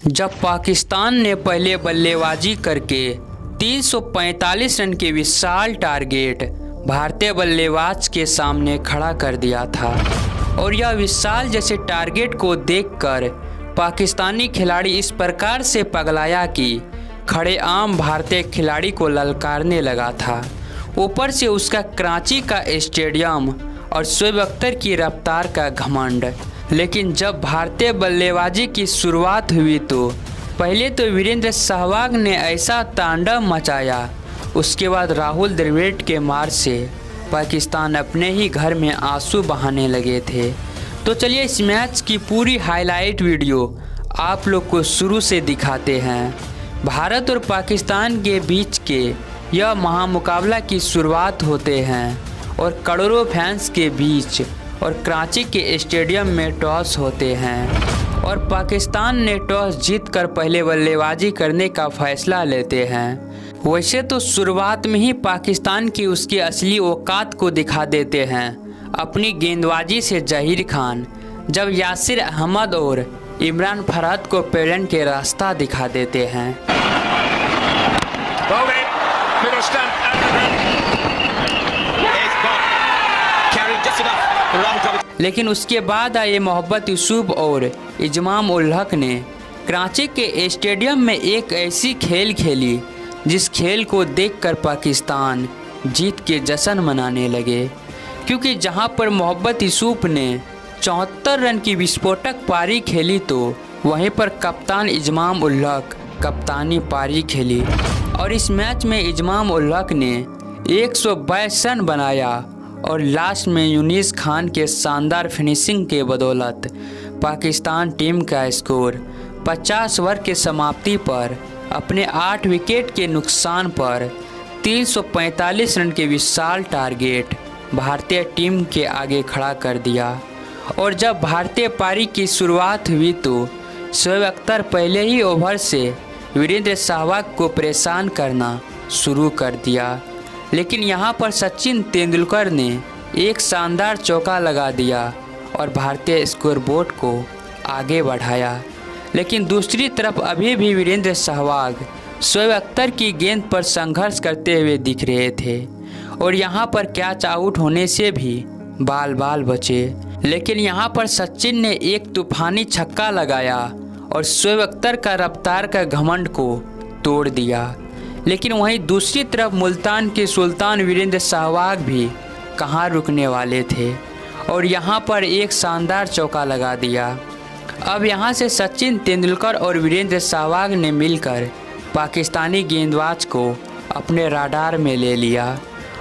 जब पाकिस्तान ने पहले बल्लेबाजी करके 345 रन के विशाल टारगेट भारतीय बल्लेबाज के सामने खड़ा कर दिया था और यह विशाल जैसे टारगेट को देखकर पाकिस्तानी खिलाड़ी इस प्रकार से पगलाया कि खड़े आम भारतीय खिलाड़ी को ललकारने लगा था। ऊपर से उसका कराची का स्टेडियम और शोएब अख्तर की रफ्तार का घमंड। लेकिन जब भारतीय बल्लेबाजी की शुरुआत हुई तो पहले तो वीरेंद्र सहवाग ने ऐसा तांडव मचाया, उसके बाद राहुल द्रविड़ के मार से पाकिस्तान अपने ही घर में आंसू बहाने लगे थे। तो चलिए इस मैच की पूरी हाईलाइट वीडियो आप लोग को शुरू से दिखाते हैं। भारत और पाकिस्तान के बीच के यह महामुकाबला की शुरुआत होते हैं और करोड़ों फैंस के बीच और कराची के स्टेडियम में टॉस होते हैं और पाकिस्तान ने टॉस जीतकर पहले बल्लेबाजी करने का फैसला लेते हैं। वैसे तो शुरुआत में ही पाकिस्तान की उसकी असली औकात को दिखा देते हैं अपनी गेंदबाजी से जहीर खान, जब यासिर अहमद और इमरान फरहत को पेवेलियन के रास्ता दिखा देते हैं। लेकिन उसके बाद आए मोहम्मद यूसुफ और इजमाम उल हक ने कराची के स्टेडियम में एक ऐसी खेल खेली जिस खेल को देखकर पाकिस्तान जीत के जश्न मनाने लगे, क्योंकि जहां पर मोहम्मद यूसुफ ने 74 रन की विस्फोटक पारी खेली तो वहीं पर कप्तान इजमाम उल हक कप्तानी पारी खेली और इस मैच में इजमाम उल हक ने 122 रन बनाया और लास्ट में यूनिस खान के शानदार फिनिशिंग के बदौलत पाकिस्तान टीम का स्कोर 50 ओवर के समाप्ति पर अपने 8 विकेट के नुकसान पर 345 रन के विशाल टारगेट भारतीय टीम के आगे खड़ा कर दिया। और जब भारतीय पारी की शुरुआत हुई तो शोएब अख्तर पहले ही ओवर से वीरेंद्र सहवाग को परेशान करना शुरू कर दिया, लेकिन यहां पर सचिन तेंदुलकर ने एक शानदार चौका लगा दिया और भारतीय स्कोरबोर्ड को आगे बढ़ाया। लेकिन दूसरी तरफ अभी भी वीरेंद्र सहवाग शोएब अख्तर की गेंद पर संघर्ष करते हुए दिख रहे थे और यहां पर कैच आउट होने से भी बाल बाल बचे। लेकिन यहां पर सचिन ने एक तूफानी छक्का लगाया और शोएब अख्तर का रफ्तार का घमंड को तोड़ दिया। लेकिन वहीं दूसरी तरफ मुल्तान के सुल्तान वीरेंद्र सहवाग भी कहां रुकने वाले थे और यहां पर एक शानदार चौका लगा दिया। अब यहां से सचिन तेंदुलकर और वीरेंद्र सहवाग ने मिलकर पाकिस्तानी गेंदबाज को अपने राडार में ले लिया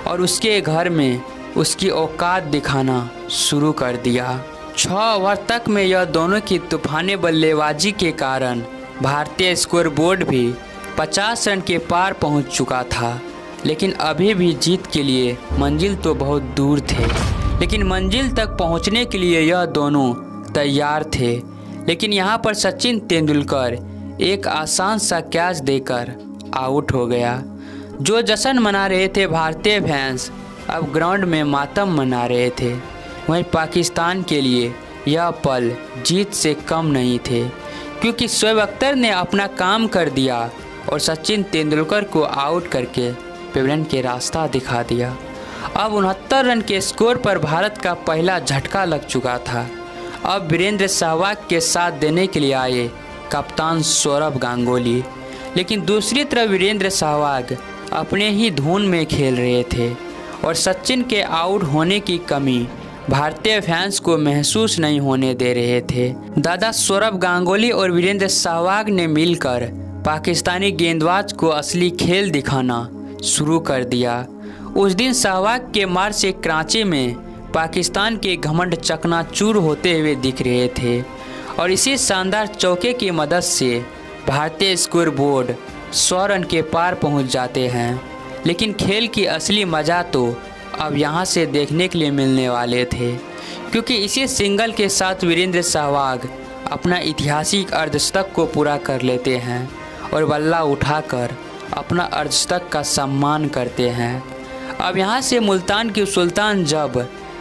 और उसके घर में उसकी औकात दिखाना शुरू कर दिया। 6 ओवर तक में यह दोनों की तूफानी बल्लेबाजी के कारण भारतीय स्कोरबोर्ड भी 50 रन के पार पहुंच चुका था। लेकिन अभी भी जीत के लिए मंजिल तो बहुत दूर थे, लेकिन मंजिल तक पहुंचने के लिए यह दोनों तैयार थे। लेकिन यहां पर सचिन तेंदुलकर एक आसान सा कैच देकर आउट हो गया। जो जश्न मना रहे थे भारतीय फैंस अब ग्राउंड में मातम मना रहे थे। वहीं पाकिस्तान के लिए यह पल जीत से कम नहीं थे, क्योंकि शोएब अख्तर ने अपना काम कर दिया और सचिन तेंदुलकर को आउट करके पेवेलियन के रास्ता दिखा दिया। अब 69 रन के स्कोर पर भारत का पहला झटका लग चुका था। अब वीरेंद्र सहवाग के साथ देने के लिए आए कप्तान सौरभ गांगुली, लेकिन दूसरी तरफ वीरेंद्र सहवाग अपने ही धुन में खेल रहे थे और सचिन के आउट होने की कमी भारतीय फैंस को महसूस नहीं होने दे रहे थे। दादा सौरभ गांगुली और वीरेंद्र सहवाग ने मिलकर पाकिस्तानी गेंदबाज को असली खेल दिखाना शुरू कर दिया। उस दिन सहवाग के मार से कराची में पाकिस्तान के घमंड चकनाचूर होते हुए दिख रहे थे और इसी शानदार चौके की मदद से भारतीय स्कोरबोर्ड 100 रन के पार पहुंच जाते हैं। लेकिन खेल की असली मज़ा तो अब यहां से देखने के लिए मिलने वाले थे, क्योंकि इसी सिंगल के साथ वीरेंद्र सहवाग अपना ऐतिहासिक अर्धशतक को पूरा कर लेते हैं और बल्ला उठाकर अपना अर्धशतक का सम्मान करते हैं। अब यहां से मुल्तान की सुल्तान जब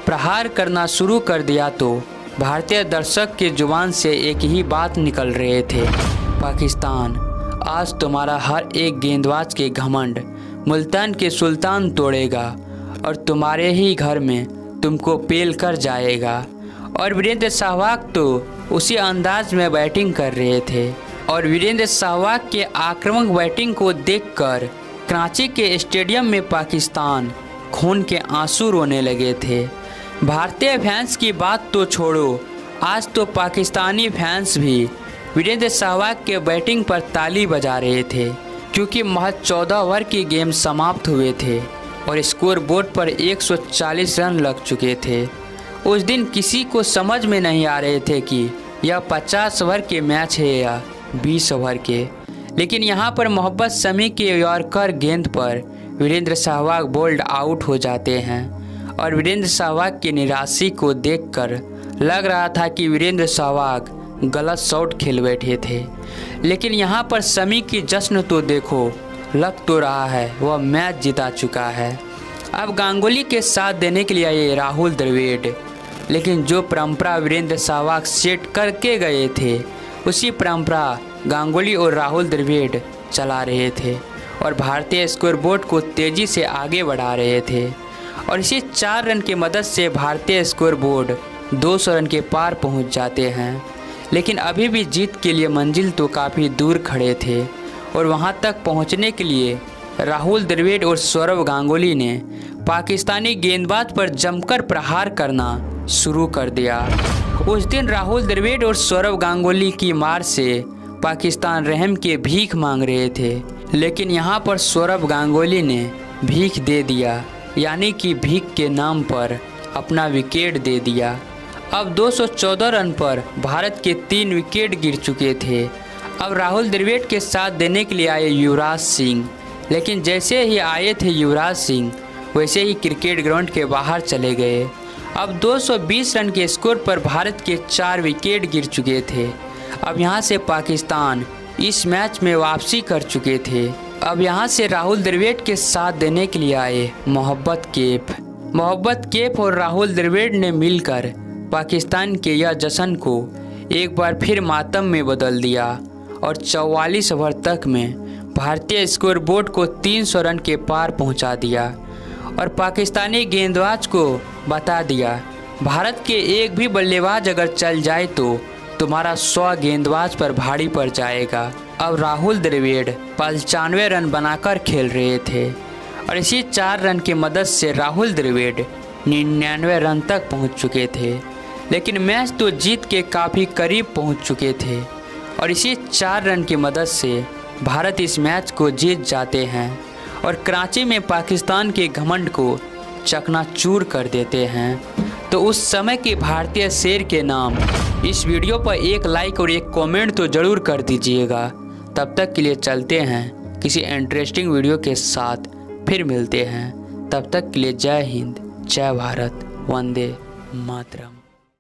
प्रहार करना शुरू कर दिया तो भारतीय दर्शक के जुबान से एक ही बात निकल रहे थे, पाकिस्तान, आज तुम्हारा हर एक गेंदबाज के घमंड मुल्तान के सुल्तान तोड़ेगा और तुम्हारे ही घर में तुमको पेल कर जाएगा। और वीरेंद्र सहवाग तो उसी अंदाज में बैटिंग कर रहे थे और वीरेंद्र सहवाग के आक्रामक बैटिंग को देखकर कराची के स्टेडियम में पाकिस्तान खून के आंसू रोने लगे थे। भारतीय फैंस की बात तो छोड़ो, आज तो पाकिस्तानी फैंस भी वीरेंद्र सहवाग के बैटिंग पर ताली बजा रहे थे, क्योंकि महज 14 ओवर की गेम समाप्त हुए थे और स्कोर बोर्ड पर 140 रन लग चुके थे। उस दिन किसी को समझ में नहीं आ रहे थे कि यह 50 ओवर के मैच है या 20 ओवर के, लेकिन यहाँ पर मोहम्मद शमी के यॉर्कर गेंद पर वीरेंद्र सहवाग बोल्ड आउट हो जाते हैं और वीरेंद्र सहवाग की निराशी को देखकर लग रहा था कि वीरेंद्र सहवाग गलत शॉट खेल बैठे थे। लेकिन यहाँ पर शमी की जश्न तो देखो, लग तो रहा है वह मैच जिता चुका है। अब गांगुली के साथ देने के लिए आए राहुल द्रविड़, लेकिन जो परंपरा वीरेंद्र सहवाग सेट करके गए थे उसी परंपरा गांगुली और राहुल द्रविड़ चला रहे थे और भारतीय स्कोरबोर्ड को तेज़ी से आगे बढ़ा रहे थे। और इसी 4 रन की मदद से भारतीय स्कोरबोर्ड 200 रन के पार पहुंच जाते हैं। लेकिन अभी भी जीत के लिए मंजिल तो काफ़ी दूर खड़े थे और वहां तक पहुंचने के लिए राहुल द्रविड़ और सौरव गांगुली ने पाकिस्तानी गेंदबाज पर जमकर प्रहार करना शुरू कर दिया। उस दिन राहुल द्रविड़ और सौरव गांगुली की मार से पाकिस्तान रहम के भीख मांग रहे थे, लेकिन यहाँ पर सौरव गांगुली ने भीख दे दिया, यानी कि भीख के नाम पर अपना विकेट दे दिया। अब 214 रन पर भारत के 3 विकेट गिर चुके थे। अब राहुल द्रविड़ के साथ देने के लिए आए युवराज सिंह, लेकिन जैसे ही आए थे युवराज सिंह वैसे ही क्रिकेट ग्राउंड के बाहर चले गए। अब 220 रन के स्कोर पर भारत के 4 विकेट गिर चुके थे। अब यहां से पाकिस्तान इस मैच में वापसी कर चुके थे। अब यहां से राहुल द्रविड़ के साथ देने के लिए आए मोहम्मद कैफ और राहुल द्रविड़ ने मिलकर पाकिस्तान के यह जश्न को एक बार फिर मातम में बदल दिया और 44 ओवर तक में भारतीय स्कोरबोर्ड को 300 रन के पार पहुंचा दिया और पाकिस्तानी गेंदबाज को बता दिया, भारत के एक भी बल्लेबाज अगर चल जाए तो तुम्हारा 100 गेंदबाज पर भारी पड़ जाएगा। अब राहुल द्रविड़ 95 रन बनाकर खेल रहे थे और इसी 4 रन की मदद से राहुल द्रविड़ 99 रन तक पहुंच चुके थे। लेकिन मैच तो जीत के काफ़ी करीब पहुंच चुके थे और इसी 4 रन की मदद से भारत इस मैच को जीत जाते हैं और कराची में पाकिस्तान के घमंड को चकनाचूर कर देते हैं। तो उस समय के भारतीय शेर के नाम इस वीडियो पर एक लाइक और एक कमेंट तो ज़रूर कर दीजिएगा। तब तक के लिए चलते हैं किसी इंटरेस्टिंग वीडियो के साथ, फिर मिलते हैं। तब तक के लिए जय हिंद, जय भारत, वंदे मातरम।